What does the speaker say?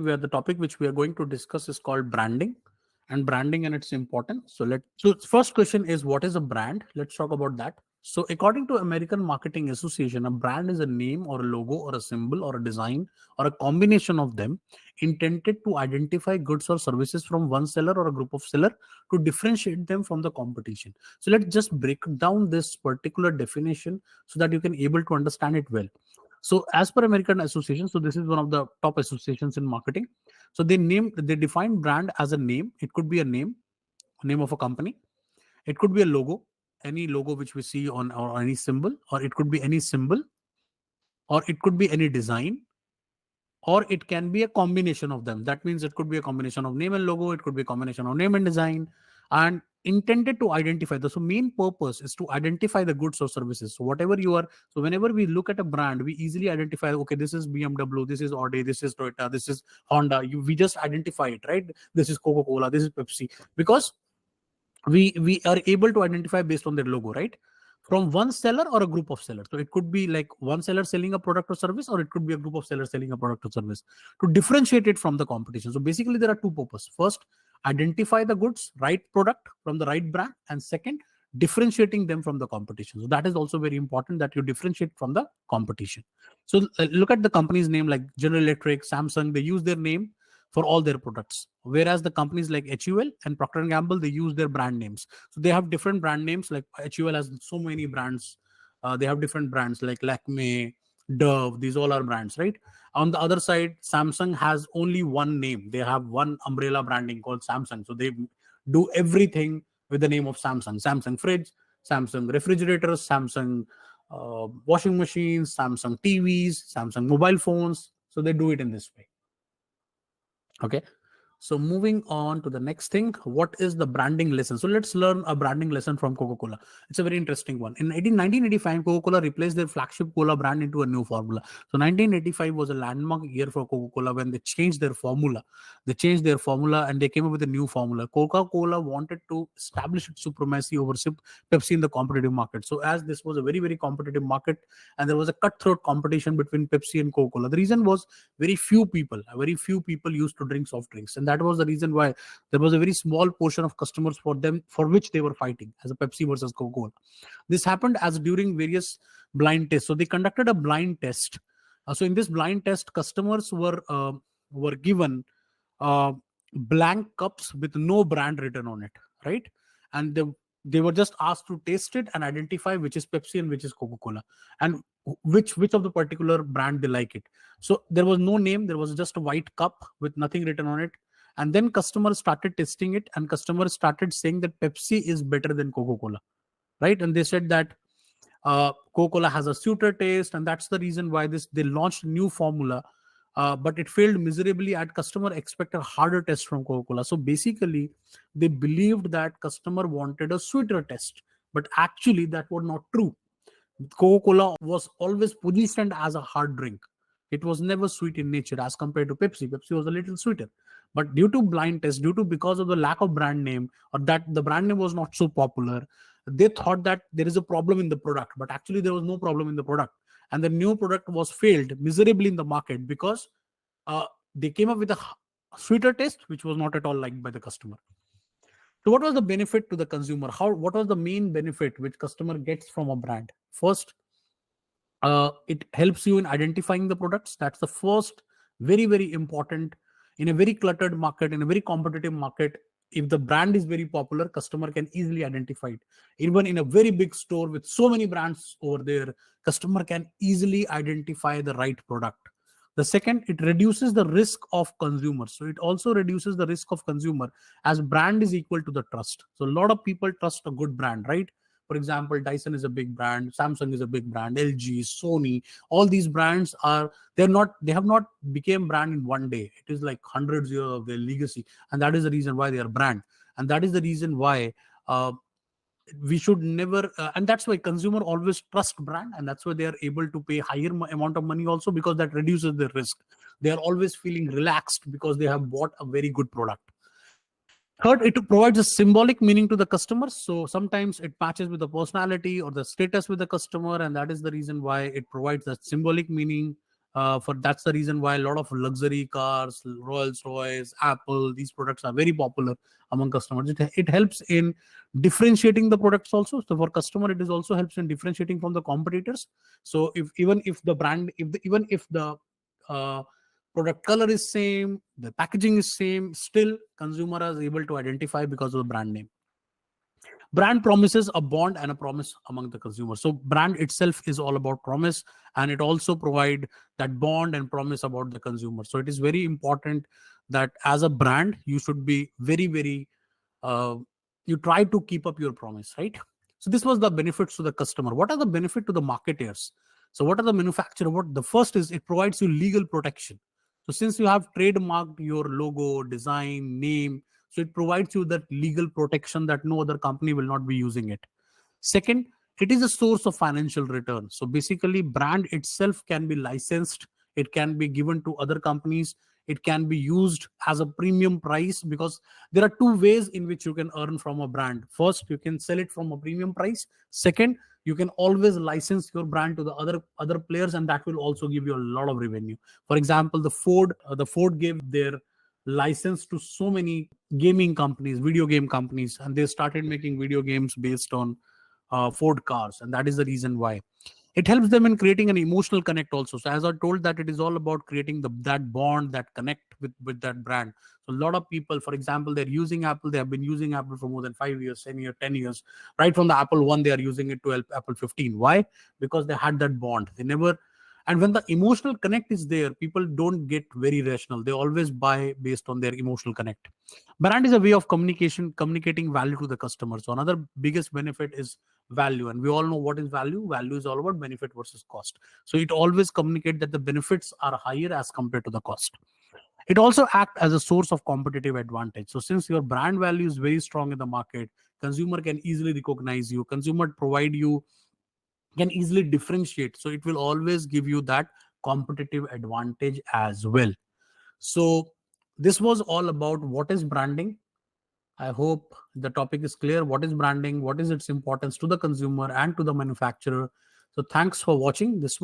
where the topic which we are going to discuss is called branding and its importance. So first question is, what is a brand? Let's talk about that. So according to American Marketing Association, a brand is a name or a logo or a symbol or a design or a combination of them intended to identify goods or services from one seller or a group of seller to differentiate them from the competition. So let's just break down this particular definition so that you can able to understand it well. So as per American Association, so this is one of the top associations in marketing. So they define brand as a name. It could be a name of a company. It could be a logo, any logo which we see on or any symbol, or it could be any symbol, or it could be any design, or it can be a combination of them. That means it could be a combination of name and logo, it could be a combination of name and design, and intended to identify the so main purpose is to identify the goods or services. So whatever you are, so whenever we look at a brand, we easily identify, okay, this is BMW, this is Audi, this is Toyota, this is Honda. We just identify it, right? This is Coca-Cola, this is Pepsi, because we are able to identify based on their logo, right? From one seller or a group of sellers. So it could be like one seller selling a product or service, or it could be a group of sellers selling a product or service, to differentiate it from the competition. So basically there are two purposes. First, identify the goods, right product from the right brand, and second, differentiating them from the competition. So that is also very important, that you differentiate from the competition. So look at the company's name, like General Electric, Samsung. They use their name for all their products, whereas the companies like HUL and Procter and Gamble, they use their brand names. So they have different brand names. Like HUL has so many brands. They have different brands like Lakme, Dove. These all are brands, right? On the other side, Samsung has only one name. They have one umbrella branding called Samsung. So they do everything with the name of Samsung. Samsung fridge, Samsung refrigerators, Samsung washing machines, Samsung TVs, Samsung mobile phones. So they do it in this way. Okay. So moving on to the next thing, what is the branding lesson? So let's learn a branding lesson from Coca-Cola. It's a very interesting one. In 1985, Coca-Cola replaced their flagship cola brand into a new formula. So 1985 was a landmark year for Coca-Cola when they changed their formula. They changed their formula and they came up with a new formula. Coca-Cola wanted to establish its supremacy over Pepsi in the competitive market. So as this was a very, very competitive market and there was a cutthroat competition between Pepsi and Coca-Cola, the reason was very few people used to drink soft drinks, and that was the reason why there was a very small portion of customers for them for which they were fighting, as a Pepsi versus Coca-Cola. This happened as during various blind tests. So they conducted a blind test. So in this blind test, customers were given uh, blank cups with no brand written on it, right? And they were just asked to taste it and identify which is Pepsi and which is Coca-Cola, and which of the particular brand they like it. So there was no name, there was just a white cup with nothing written on it. And then customers started testing it, and customers started saying that Pepsi is better than Coca-Cola, right? And they said that Coca-Cola has a sweeter taste, and that's the reason why they launched a new formula. But it failed miserably, and customer expected harder test from Coca-Cola. So basically, they believed that customer wanted a sweeter test, but actually that was not true. Coca-Cola was always positioned as a hard drink. It was never sweet in nature as compared to Pepsi. Pepsi was a little sweeter. But due to blind test, because of the lack of brand name, or that the brand name was not so popular, they thought that there is a problem in the product. But actually, there was no problem in the product. And the new product was failed miserably in the market because uh, they came up with a sweeter taste, which was not at all liked by the customer. So what was the benefit to the consumer? What was the main benefit which customer gets from a brand? First, it helps you in identifying the products. That's the first, very, very important. In a very cluttered market, in a very competitive market, if the brand is very popular, customer can easily identify it. Even in a very big store with so many brands over there, customer can easily identify the right product. The second, it reduces the risk of consumers. So it also reduces the risk of consumer, as brand is equal to the trust. So a lot of people trust a good brand, right? For example, Dyson is a big brand, Samsung is a big brand, LG, Sony, all these brands they have not become brand in one day. It is like hundreds of years of their legacy. And that is the reason why they are brand. And that is the reason why we should never, and that's why consumer always trust brand. And that's why they are able to pay higher amount of money also, because that reduces the risk. They are always feeling relaxed because they have bought a very good product. Third, it provides a symbolic meaning to the customer. So sometimes it matches with the personality or the status with the customer, and that is the reason why it provides that symbolic meaning. For that's the reason why a lot of luxury cars, Rolls Royce, Apple, these products are very popular among customers. It helps in differentiating the products also. So for customer, it is also helps in differentiating from the competitors. So if even if the brand, even if the uh, product color is same, the packaging is same, still consumer is able to identify because of the brand name. Brand promises a bond and a promise among the consumers. So brand itself is all about promise, and it also provide that bond and promise about the consumer. So it is very important that as a brand you should be very uh, you try to keep up your promise, right? So this was the benefits to the customer. What are the benefit to the marketers? So what are the manufacturer? What the first is, it provides you legal protection. So since you have trademarked your logo, design, name, so it provides you that legal protection that no other company will not be using it. Second, it is a source of financial return. So basically, brand itself can be licensed, it can be given to other companies, it can be used as a premium price, because there are two ways in which you can earn from a brand. First, you can sell it from a premium price. Second, you can always license your brand to the other players, and that will also give you a lot of revenue. For example, the Ford gave their license to so many gaming companies, video game companies, and they started making video games based on Ford cars, and that is the reason why. It helps them in creating an emotional connect also. So as I told, that it is all about creating that bond, that connect with that brand. So a lot of people, for example, they're using Apple. They have been using Apple for more than 5 years, 10 years, 10 years. Right from the Apple 1, they are using it to Apple 15. Why? Because they had that bond. They never. And when the emotional connect is there, people don't get very rational. They always buy based on their emotional connect. Brand is a way of communicating value to the customer. So another biggest benefit is value, and we all know what is value. Value is all about benefit versus cost. So it always communicate that the benefits are higher as compared to the cost. It also act as a source of competitive advantage. So since your brand value is very strong in the market, consumer can easily recognize you, consumer provide you, can easily differentiate. So it will always give you that competitive advantage as well. So this was all about what is branding. I hope the topic is clear. What is branding? What is its importance to the consumer and to the manufacturer? So thanks for watching this.